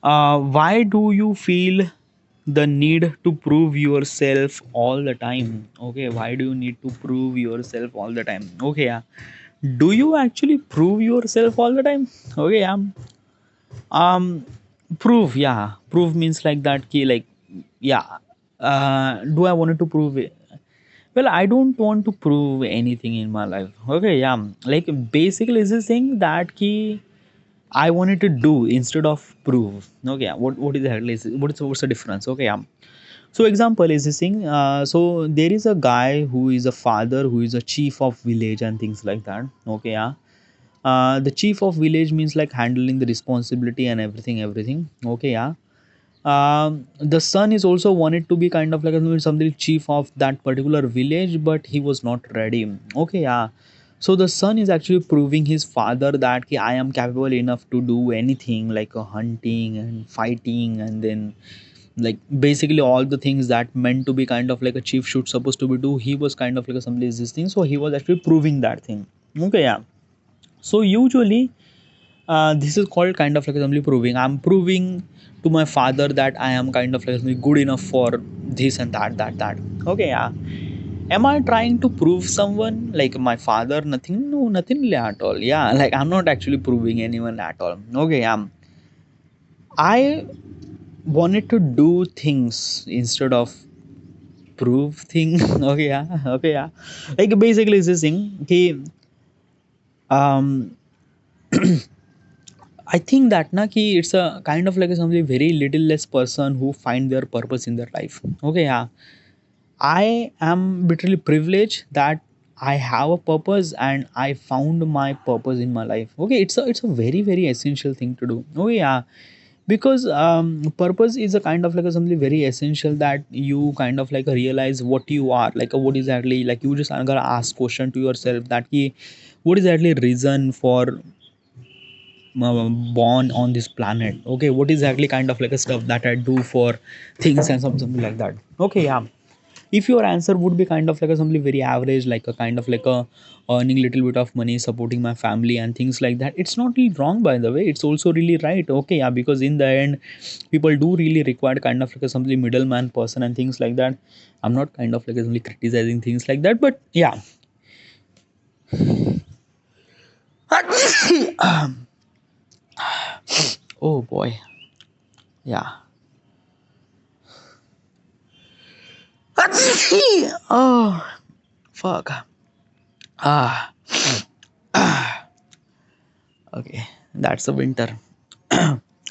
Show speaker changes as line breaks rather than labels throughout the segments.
Why do you feel the need to prove yourself all the time? Okay, why do you need to prove yourself all the time? Okay, yeah. Do you actually prove yourself all the time? Okay, yeah. Um, Prove, yeah. Prove means like that key, like, yeah. Do I wanted to prove it? Well, I don't want to prove anything in my life. Okay, yeah. Like basically, is this thing that key I wanted to do instead of prove. Okay, yeah. What is the hell is what's the difference? Okay, yeah. So example is this thing. So there is a guy who is a father, who is a chief of village and things like that. Okay, yeah. The chief of village means like handling the responsibility and everything. Okay, yeah. The son is also wanted to be kind of like something chief of that particular village, but he was not ready. Okay, yeah. So the son is actually proving his father that "Ki, I am capable enough to do anything like hunting and fighting, and then like basically all the things that meant to be kind of like a chief should supposed to be do. He was kind of like a somebody is this thing, so he was actually proving that thing. Okay, yeah. So usually this is called kind of like assembly proving. I'm proving to my father that I am kind of like good enough for this and that. Okay, yeah. Am I trying to prove someone like my father? Nothing, no, nothing really at all. Yeah, like I'm not actually proving anyone at all. Okay, yeah. I wanted to do things instead of prove things. Okay, yeah, okay, yeah. Like basically, it's this thing. Okay, um, I think that na ki it's a kind of like a somebody very little less person who find their purpose in their life. Okay, yeah. I am literally privileged that I have a purpose and I found my purpose in my life. Okay, it's a very essential thing to do. Oh yeah, because purpose is a kind of like a something very essential that you kind of like realize what you are like what exactly like you just gotta ask question to yourself that ki, what is actually reason for born on this planet. Okay, what is exactly kind of like a stuff that I do for things and something like that. Okay, yeah. If your answer would be kind of like a something very average, like a kind of like a earning little bit of money, supporting my family and things like that, it's not really wrong, by the way, it's also really right. Okay, yeah, because in the end people do really require kind of like a something middleman person and things like that. I'm not kind of like only criticizing things like that, but yeah. Oh boy, yeah. Oh fuck. Ah, okay. That's the winter.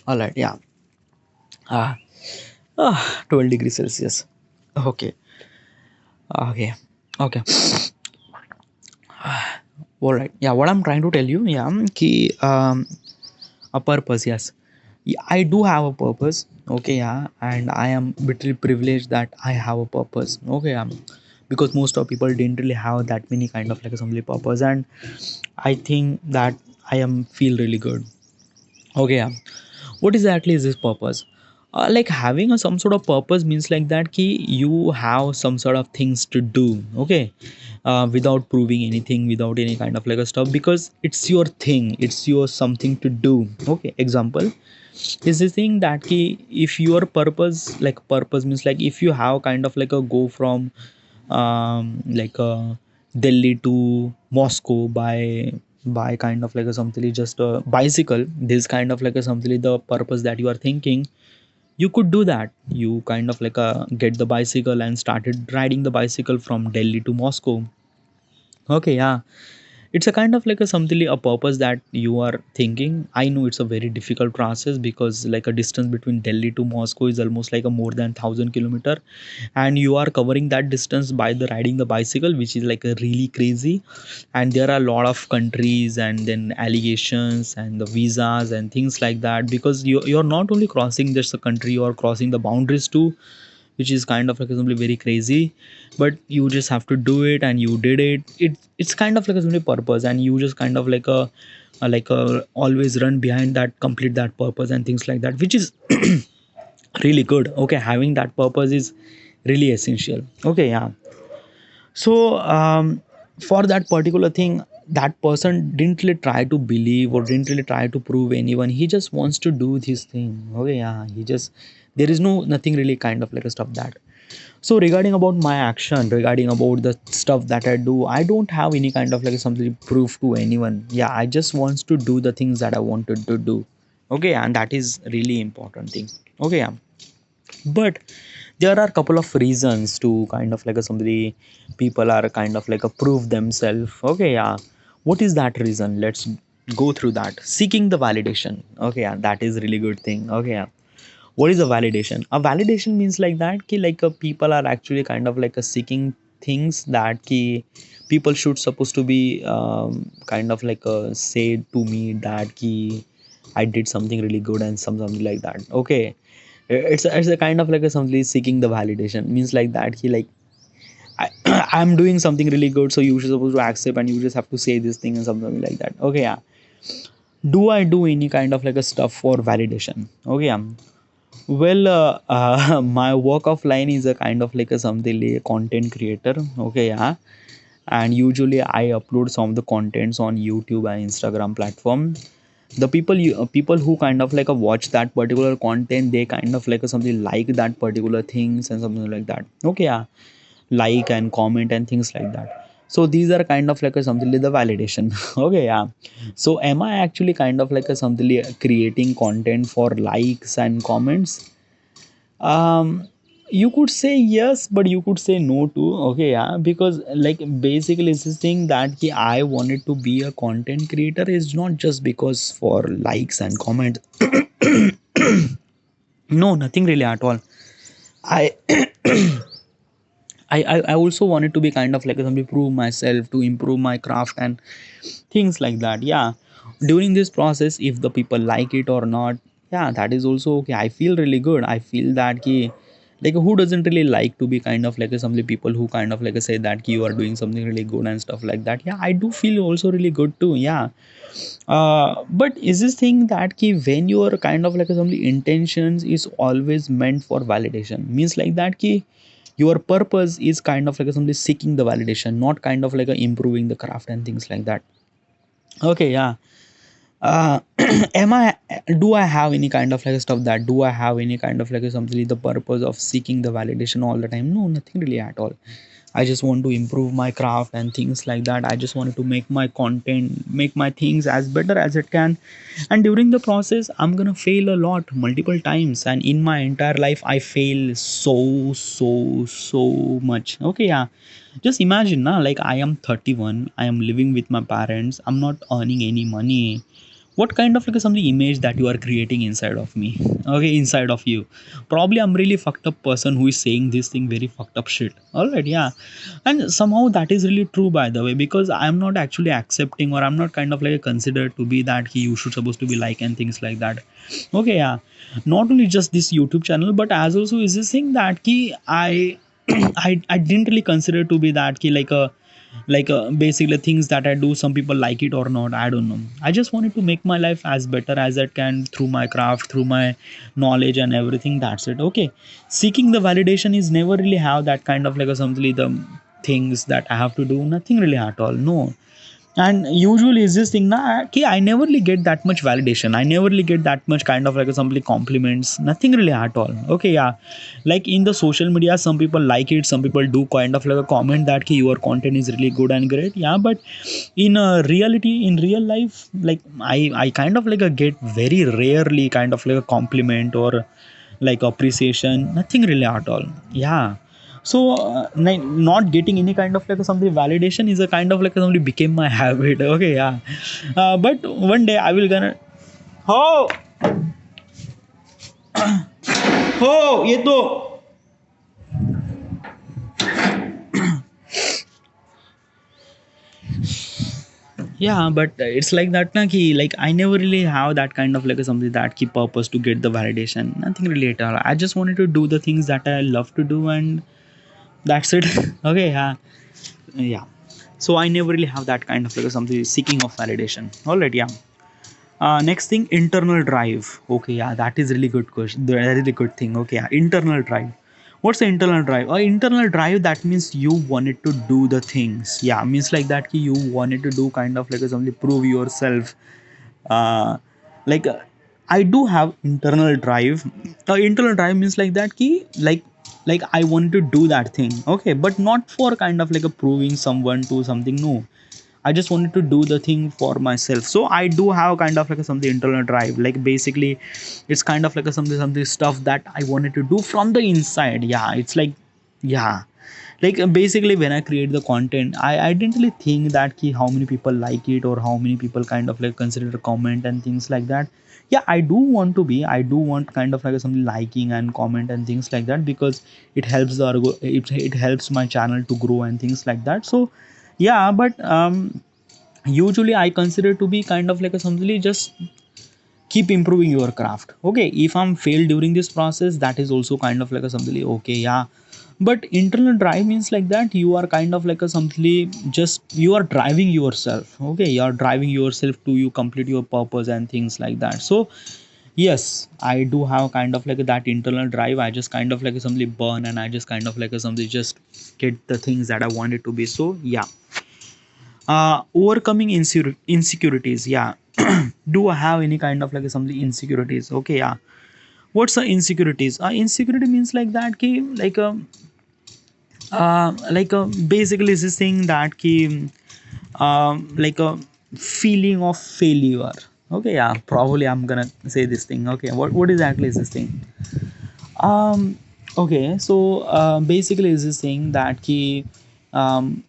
All right. Yeah. Ah, 12 degrees Celsius. Okay. Okay. Okay. All right. Yeah. What I'm trying to tell you, yeah, ki, a purpose. Yes. Yeah, I do have a purpose. Okay. Yeah. And I am literally privileged that I have a purpose. Okay. Because most of people didn't really have that many kind of like assembly purpose, and I think that I am feel really good. Okay, yeah. What exactly is this purpose? Like having a some sort of purpose means like that ki you have some sort of things to do. Okay, without proving anything, without any kind of like a stuff, because it's your thing, it's your something to do. Okay, example is this thing that ki if your purpose, like purpose means like if you have kind of like a go from like Delhi to Moscow by kind of like a something just a bicycle, this kind of like a something the purpose that you are thinking, you could do that. You kind of like get the bicycle and started riding the bicycle from Delhi to Moscow. Okay, yeah. It's a kind of like a something a purpose that you are thinking. I know it's a very difficult process because like a distance between Delhi to Moscow is almost like a more than 1,000 kilometer, and you are covering that distance by the riding the bicycle, which is like a really crazy. And there are a lot of countries and then allegations and the visas and things like that, because you're not only crossing just a country, you are crossing the boundaries too, which is kind of like simply very crazy. But you just have to do it and you did it's kind of like a simply purpose, and you just kind of like a always run behind that, complete that purpose and things like that, which is really good. Okay, having that purpose is really essential. Okay, yeah. So for that particular thing, that person didn't really try to believe or didn't really try to prove anyone. He just wants to do this thing. Okay, yeah, he just, there is no nothing really kind of like a stuff that. So regarding about my action, regarding about the stuff that I do, I don't have any kind of like something to prove to anyone. Yeah, I just wants to do the things that I wanted to do. Okay, and that is really important thing. Okay, yeah. But there are a couple of reasons to kind of like a somebody, people are kind of like a prove themselves. Okay, yeah. What is that reason? Let's go through that. Seeking the validation. Okay, yeah, that is really good thing. Okay, yeah. What is a validation? A validation means like that ki like people are actually kind of like seeking things that ki people should supposed to be kind of like say to me that ki I did something really good and something like that. Okay, it's a kind of like a somebody seeking the validation means like that he like I, I'm doing something really good, so you should supposed to accept and you just have to say this thing and something like that. Okay, yeah. Do I do any kind of like a stuff for validation? Okay, yeah. Well, my work of line is a kind of like a something like a content creator. Okay, yeah. And usually I upload some of the contents on YouTube and Instagram platform. The people who kind of like watch that particular content, they kind of like something like that particular things and something like that. Okay, yeah, like and comment and things like that. So these are kind of like a something like the validation. Okay, yeah. So am I actually kind of like a something like creating content for likes and comments? You could say yes, but you could say no too. Okay, yeah, because like basically it's this thing that I wanted to be a content creator is not just because for likes and comments. No, nothing really at all. I I also wanted to be kind of like somebody prove myself to improve my craft and things like that. Yeah, during this process, if the people like it or not, yeah, that is also okay. I feel really good. I feel that ki, like who doesn't really like to be kind of like some people who kind of like say that ki you are doing something really good and stuff like that. Yeah, I do feel also really good too. Yeah, but is this thing that ki when your kind of like some intentions is always meant for validation means like that ki your purpose is kind of like somebody seeking the validation, not kind of like improving the craft and things like that. Okay, yeah. Am I, do I have any kind of like stuff that, do I have any kind of like something the purpose of seeking the validation all the time? No, nothing really at all. I just want to improve my craft and things like that. I just wanted to make my content, make my things as better as it can. And during the process, I'm gonna fail a lot, multiple times. And in my entire life, I fail so much. Okay, yeah. Just imagine, na, like I am 31, I am living with my parents, I'm not earning any money. What kind of like something image that you are creating inside of me? Okay, inside of you, probably I'm really fucked up person who is saying this thing very fucked up shit. All right, yeah. And somehow that is really true, by the way, because I'm not actually accepting or I'm not kind of like considered to be that you should supposed to be like and things like that. Okay, yeah. Not only just this YouTube channel, but as also is this thing that ki I I didn't really consider to be that ki like basically things that I do, some people like it or not, I don't know. I just wanted to make my life as better as I can through my craft, through my knowledge and everything. That's it. Okay, seeking the validation is never really have that kind of like a something the things that I have to do, nothing really at all. No. And usually is this thing na ki I never really get that much validation, I never really get that much kind of like some compliments, nothing really at all. Okay, yeah. Like in the social media, some people like it, some people do kind of like a comment that ki your content is really good and great. Yeah, but in reality, in real life, like I kind of like a get very rarely kind of like a compliment or like appreciation, nothing really at all. Yeah. So not getting any kind of like something validation is a kind of like something became my habit. Okay, yeah. But one day I will gonna, हो हो ये तो, yeah. But it's like that na ki like I never really have that kind of like something that ki purpose to get the validation, nothing really at all. I just wanted to do the things that I love to do, and that's it. Okay, yeah. Yeah. So I never really have that kind of like something seeking of validation. All right, yeah. Next thing, internal drive. Okay, yeah, that is really good question. Really good thing. Okay, yeah, internal drive. What's the internal drive? Internal drive, that means you wanted to do the things. Yeah, means like that ki you wanted to do kind of like something, prove yourself. uh, like I do have internal drive. Internal drive means like that ki like I want to do that thing, okay, but not for kind of like a proving someone to something. No, I just wanted to do the thing for myself. So I do have kind of like a something internal drive. Like basically it's kind of like a something stuff that I wanted to do from the inside. Yeah, it's like, yeah, like basically when I create the content, I didn't really think that ki how many people like it or how many people kind of like consider a comment and things like that. Yeah, I do want kind of like something liking and comment and things like that, because it helps it helps my channel to grow and things like that. So yeah, but usually I consider to be kind of like a something, just keep improving your craft. Okay, if I'm failed during this process, that is also kind of like a something, okay, yeah. But internal drive means like that you are kind of like a something, just you are driving yourself. Okay, you are driving yourself to you complete your purpose and things like that. So yes, I do have kind of like that internal drive. I just kind of like something burn, and I just kind of like something just get the things that I wanted to be. So yeah, overcoming insecurities. Yeah, do I have any kind of like something insecurities? Okay, yeah. What's the insecurities? Insecurity means like that ki basically is this thing that ki like a feeling of failure. Okay, yeah, probably I'm gonna say this thing. Okay, what exactly is this thing? um okay, so basically is this thing that ki um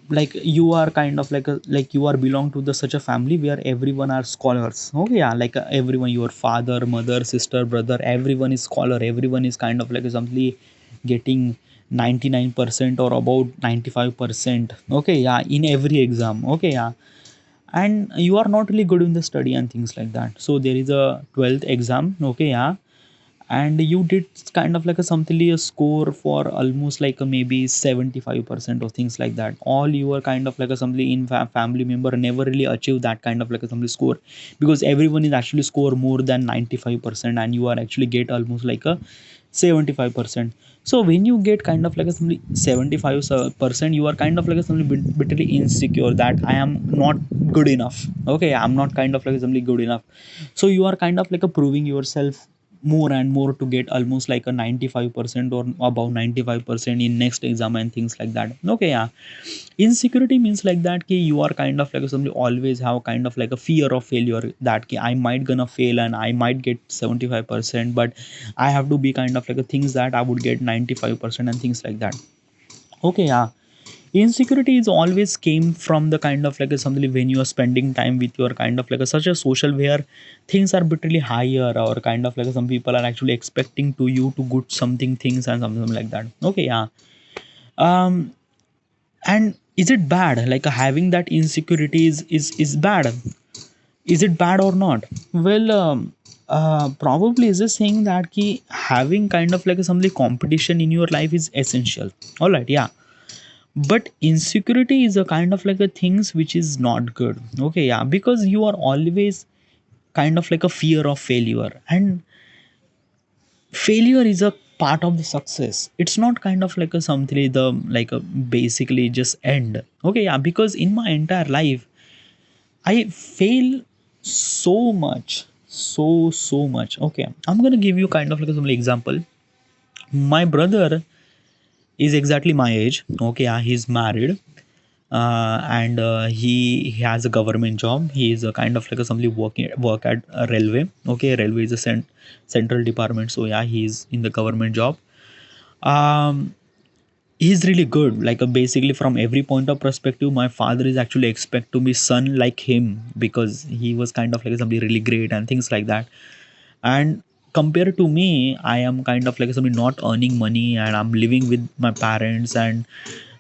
like you are kind of like a, like you are belong to the such a family where everyone are scholars. Okay, yeah, like everyone, your father, mother, sister, brother, everyone is scholar, everyone is kind of like something getting 99% or about 95%. Okay, yeah, in every exam. Okay, yeah, and you are not really good in the study and things like that. So there is a 12th exam. Okay, yeah, and you did kind of like a something, a score for almost like a maybe 75% or things like that. All you were kind of like a something in family member never really achieve that kind of like a something score, because everyone is actually score more than 95%, and you are actually get almost like a 75%. So when you get kind of like a something 75%, you are kind of like a something bitterly insecure that I am not good enough. Okay, I'm not kind of like something good enough. So you are kind of like a proving yourself more and more to get almost like a 95% or above 95% in next exam and things like that. Okay, yeah. Insecurity means like that ki you are kind of like somebody always have kind of like a fear of failure, that ki I might gonna fail and I might get 75%, but I have to be kind of like a things that I would get 95% and things like that. Okay, yeah. Insecurity is always came from the kind of like a something when you are spending time with your kind of like a such a social where things are bitterly higher, or kind of like some people are actually expecting to you to good something things and something like that. Okay, yeah. um and is it bad, like having that insecurity is bad? Is it bad or not? Well, probably is this saying that ki having kind of like a something competition in your life is essential. All right, yeah. But insecurity is a kind of like a things which is not good. Okay, yeah, because you are always kind of like a fear of failure, and failure is a part of the success. It's not kind of like a something the like a basically just end. Okay, yeah, because in my entire life I fail so much, so much. Okay, I'm gonna give you kind of like a some example. My brother is exactly my age. Okay, yeah, he's married, and he has a government job. He is a kind of like a somebody work at a railway. Okay, railway is a central department. So yeah, he's in the government job. Um, he's really good. Like basically from every point of perspective, my father is actually expect to be son like him, because he was kind of like somebody really great and things like that. And compared to me, I am kind of like somebody not earning money, and I'm living with my parents, and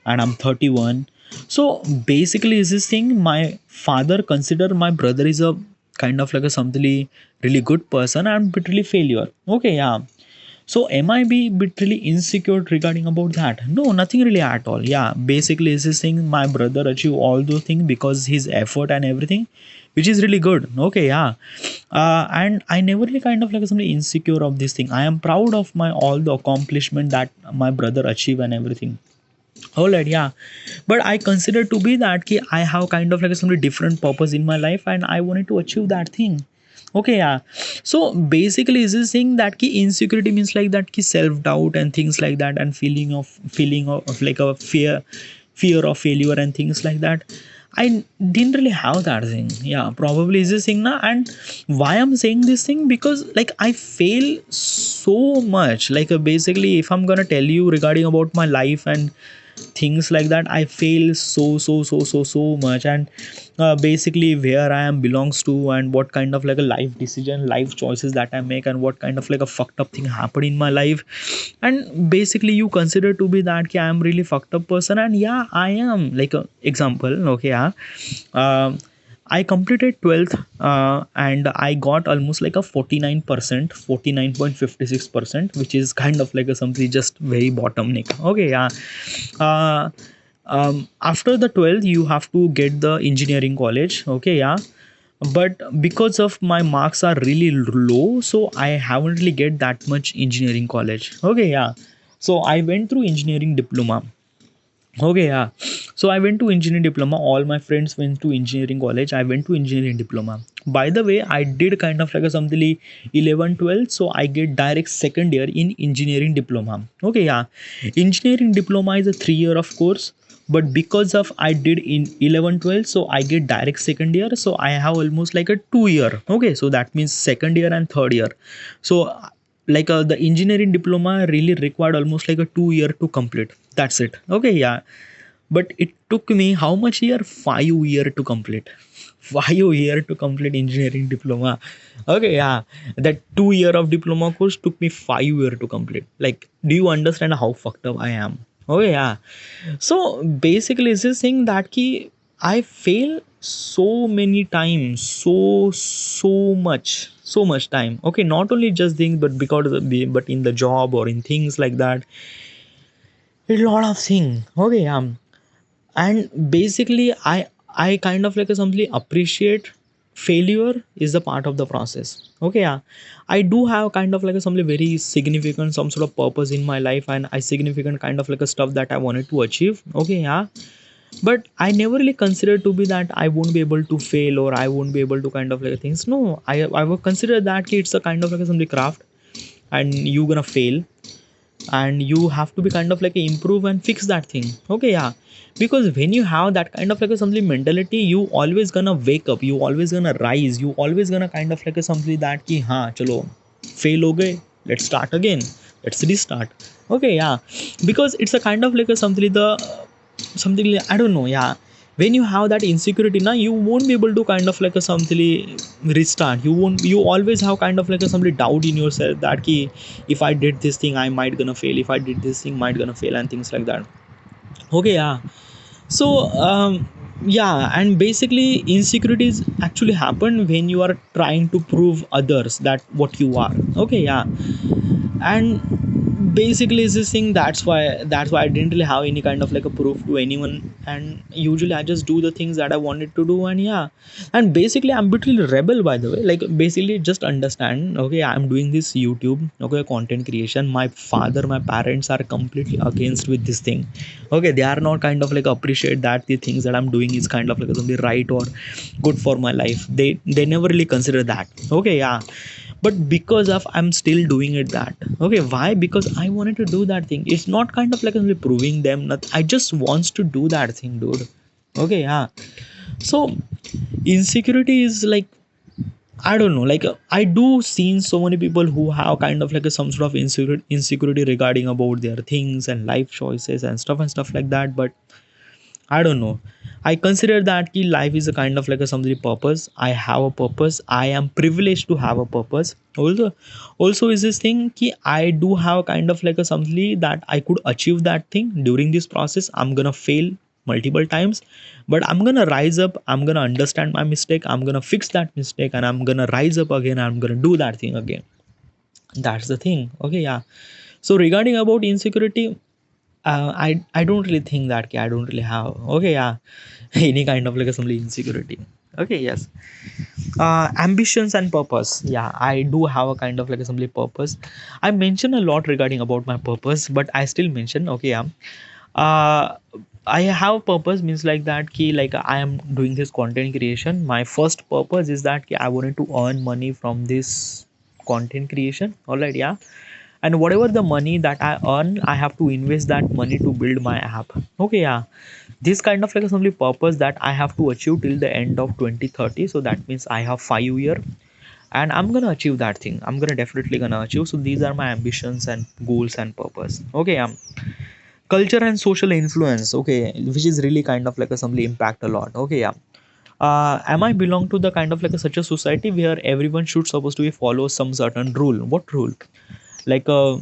I'm 31. So basically is this thing, my father consider my brother is a kind of like a something really good person and bit really failure. Okay, yeah. So am I be bit really insecure regarding about that? No, nothing really at all. Yeah, basically is this thing, my brother achieve all those things because his effort and everything, which is really good. Okay, yeah. And I never really kind of like something insecure of this thing. I am proud of my all the accomplishment that my brother achieved and everything. All right, yeah. But I consider to be that ki I have kind of like some different purpose in my life and I wanted to achieve that thing. Okay, yeah. So basically, is this thing that ki insecurity means like that ki self doubt and things like that, and feeling of like a fear of failure and things like that. I didn't really have that thing. Yeah, probably is this thing now. And why I'm saying this thing, because like I fail so much. Like basically, if I'm gonna tell you regarding about my life and things like that, I fail so much. And basically where I am belongs to, and what kind of like a life decision, life choices that I make, and what kind of like a fucked up thing happened in my life. And basically you consider to be that I am really fucked up person, and yeah, I am. Like a example, okay, yeah. um, I completed 12th, and I got almost like a 49%, 49.56%, which is kind of like a something just very bottom nick. Okay, yeah. Uh, After the 12th, you have to get the engineering college. Okay, yeah. But because of my marks are really low, so I haven't really get that much engineering college. Okay, yeah. So I went through engineering diploma. Okay, yeah. So I went to engineering diploma. All my friends went to engineering college. I went to engineering diploma. By the way, I did kind of like a something like 11, 12. So I get direct second year in engineering diploma. Okay, yeah. Engineering diploma is a 3 year of course. But because of I did in 11, 12, so I get direct second year. So I have almost like a 2 year. Okay, so that means second year and third year. So like the engineering diploma really required almost like a 2 year to complete. That's it. Okay, yeah. But it took me how much year? 5 year to complete. 5 year to complete engineering diploma. Okay, yeah. That 2 year of diploma course took me 5 year to complete. Like, do you understand how fucked up I am? Okay, yeah. So basically it's this thing that ki I fail so many times, so much time. Okay, not only just things, but because of but in the job or in things like that, a lot of things. Okay, and basically I kind of like simply appreciate failure is the part of the process. Okay, yeah. I do have kind of like a something very significant, some sort of purpose in my life, and I significant kind of like a stuff that I wanted to achieve. Okay, yeah. But I never really considered to be that I won't be able to fail, or I won't be able to kind of like things. No, I would consider that it's a kind of like a something craft, and you gonna fail, and you have to be kind of like improve and fix that thing. Okay, yeah. Because when you have that kind of like a something mentality, you always gonna wake up, you always gonna rise, you always gonna kind of like a something that ki ha chalo, fail ho gaye, let's start again, let's restart. Okay, yeah. Because it's a kind of like a something the something like, I don't know, yeah. When you have that insecurity now, you won't be able to kind of like a something restart. You won't, you always have kind of like a something doubt in yourself that ki if I did this thing I might gonna fail, if I did this thing might gonna fail, and things like that. Okay, yeah. So yeah, and basically insecurities actually happen when you are trying to prove others that what you are. Okay, yeah. And basically is this thing, that's why I didn't really have any kind of like a proof to anyone, and usually I just do the things that I wanted to do. And yeah, and basically I'm a bit rebel, by the way. Like basically just understand, okay, I'm doing this YouTube, okay, content creation. My father, my parents are completely against with this thing. Okay, they are not kind of like appreciate that the things that I'm doing is kind of like something right or good for my life. They never really consider that. Okay, yeah. But because of I'm still doing it that. Okay, why? Because I wanted to do that thing. It's not kind of like only proving them nothing. I just wants to do that thing, dude. Okay, yeah. So insecurity is like, I don't know, like I do seen so many people who have kind of like a, some sort of insecurity regarding about their things and life choices and stuff like that. But I don't know. I consider that ki life is a kind of like a something purpose. I have a purpose. I am privileged to have a purpose. Also is this thing ki I do have kind of like a something that I could achieve that thing during this process. I'm gonna fail multiple times, but I'm gonna rise up. I'm gonna understand my mistake. I'm gonna fix that mistake, and I'm gonna rise up again. I'm gonna do that thing again. That's the thing. Okay, yeah. So regarding about insecurity, I don't really think that I don't really have, okay, yeah, any kind of like a some insecurity. Okay, yes. Ambitions and purpose. Yeah, I do have a kind of like assembly purpose. I mention a lot regarding about my purpose, but I still mention, okay, yeah. uh I have purpose means like that key, like I am doing this content creation. My first purpose is that ki I wanted to earn money from this content creation. All right, yeah. And whatever the money that I earn, I have to invest that money to build my app. Okay, yeah. This kind of like a simply purpose that I have to achieve till the end of 2030. So that means I have 5 year, and I'm gonna achieve that thing. I'm gonna definitely gonna achieve. So these are my ambitions and goals and purpose. Okay, culture and social influence. Okay, which is really kind of like a simply impact a lot. Okay, yeah. Am I belong to the kind of like a, such a society where everyone should supposed to be follow some certain rule? What rule? Like a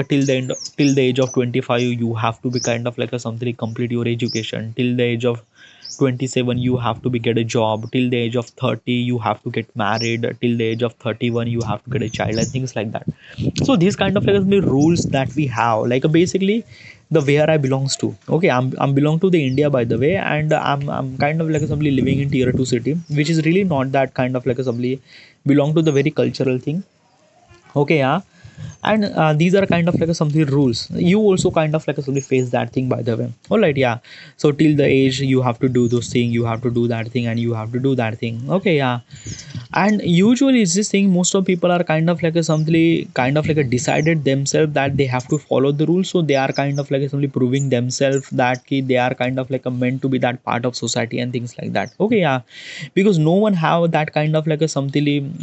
till the end, till the age of 25 you have to be kind of like a something, complete your education. Till the age of 27 you have to be get a job. Till the age of 30 you have to get married. Till the age of 31 you have to get a child, and things like that. So these kind of like the rules that we have, like basically the where I belongs to. Okay, I'm belong to the India, by the way, and I'm kind of like somebody living in tier 2 city, which is really not that kind of like a somebody belong to the very cultural thing. Okay, yeah. And these are kind of like a something rules. You also kind of like a something face that thing, by the way. All right, yeah. So till the age you have to do those thing, you have to do that thing, and you have to do that thing. Okay, yeah. And usually it's this thing, most of people are kind of like a something, kind of like a decided themselves that they have to follow the rules. So they are kind of like a something proving themselves that they are kind of like a meant to be that part of society and things like that. Okay, yeah. Because no one have that kind of like a something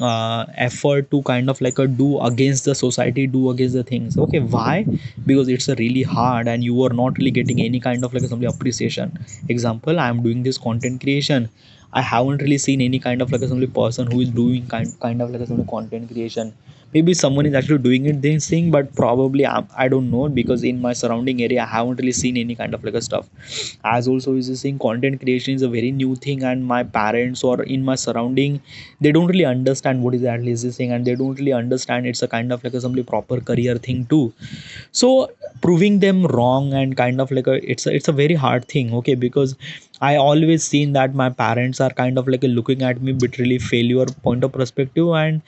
effort to kind of like a do against the society, do against the things. Okay, why? Because it's a really hard, and you are not really getting any kind of like a something appreciation. Example, I am doing this content creation. I haven't really seen any kind of like a some person who is doing kind of like a some content creation. Maybe someone is actually doing it this thing, but probably I don't know, because in my surrounding area I haven't really seen any kind of like a stuff. As also is this thing, content creation is a very new thing, and my parents or in my surrounding, they don't really understand what is actually this thing, and they don't really understand it's a kind of like a some proper career thing too. So proving them wrong and kind of like it's a very hard thing. Okay, because I always seen that my parents are kind of like looking at me bit really failure point of perspective, and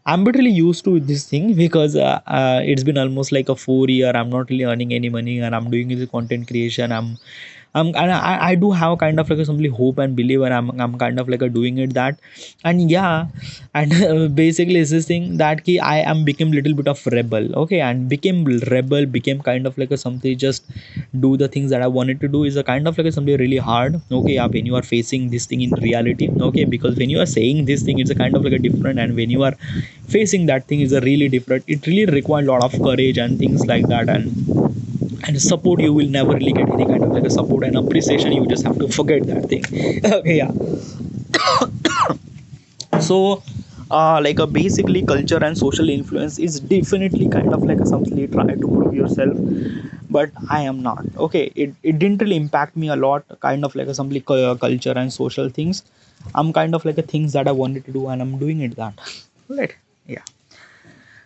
I'm bit really used to this thing, because it's been almost like a 4 year I'm not really earning any money, and I'm doing this content creation. And I do have kind of like a simply hope and believe, and I'm kind of like a doing it that. And yeah. And basically it's this thing that ki I am became little bit of rebel. Okay, and became rebel, became kind of like a something, just do the things that I wanted to do is a kind of like a something really hard. Okay, yeah, when you are facing this thing in reality. Okay, because when you are saying this thing it's a kind of like a different, and when you are facing that thing is a really different. It really requires a lot of courage and things like that. And support, you will never really get any kind of like a support and appreciation. You just have to forget that thing. Okay, yeah. So like a basically culture and social influence is definitely kind of like a something you try to prove yourself, but I am not. Okay, it didn't really impact me a lot, kind of like a something culture and social things. I'm kind of like a things that I wanted to do, and I'm doing it that. Right, yeah.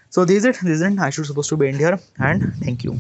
So this is it. I should supposed to be in here, and thank you.